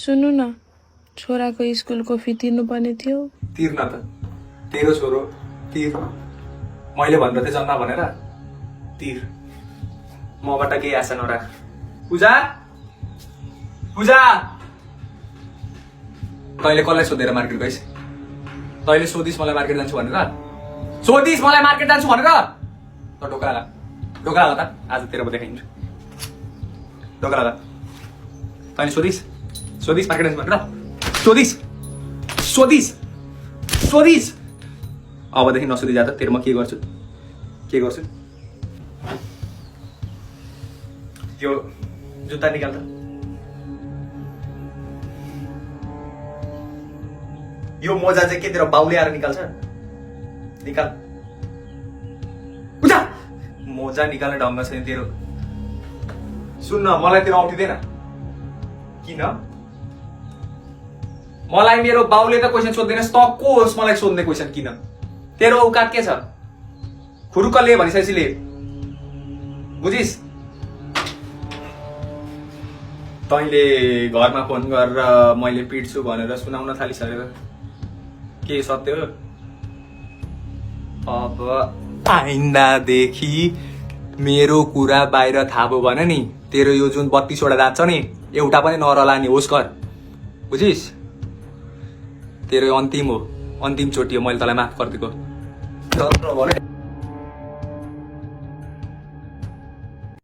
सुन्नु न, छोराको स्कुलको फी तिर्नुपर्ने थियो। तिर्न त तेरो छोरो तिर, मैले भनेर चाहिँ जन्म भनेर तिर। मबाट केही आशा नराख। पूजा पूजा, तैँले कसलाई सोधेर मार्केट गइस? तैँले सोधिस् मलाई मार्केट जान्छु भनेर? सोधिस् मलाई मार्केट जान्छु भनेर? त ढोका लगा, ढोका लगा त, आज तेरो म देखाइदिन्छु। ढोका लगा। तैँले सोधिस् सोधिस् मार्केट जान्छु भनेर? सोधिस् सोधिस् सोधिस्। अबदेखि नसोधी जा त, तेरो म के गर्छु के गर्छु। यो जुत्ता निकाल त। यो मोजा चाहिँ के तेरो बाउले आएर निकाल्छ? निकाल। उठा। मोजा निकाल्ने ढङ्ग छैन तेरो। सुन्न, मलाई तेरो आउँटिँदैन। किन? मलाई मेरो बाउले त क्वेसन सोध्दैनस्, त को होस् मलाई सोध्ने क्वेसन किन? तेरो औकात के छ? खुरुक्कले भनिसकेपछि ले, बुझिस्? तैँले घरमा फोन गरेर मैले पिट्छु भनेर सुनाउन थालिसकेर के सत्य हो? अब आइन्दादेखि मेरो कुरा बाहिर थाहा भयो भने नि, तेरो यो जुन 32 वटा दाँत छ नि, एउटा पनि नरलाने होस् कर। बुझिस्? तेरो अन्तिम हो, अन्तिम चोटि हो, मैले तँलाई माफ गरिदिएको।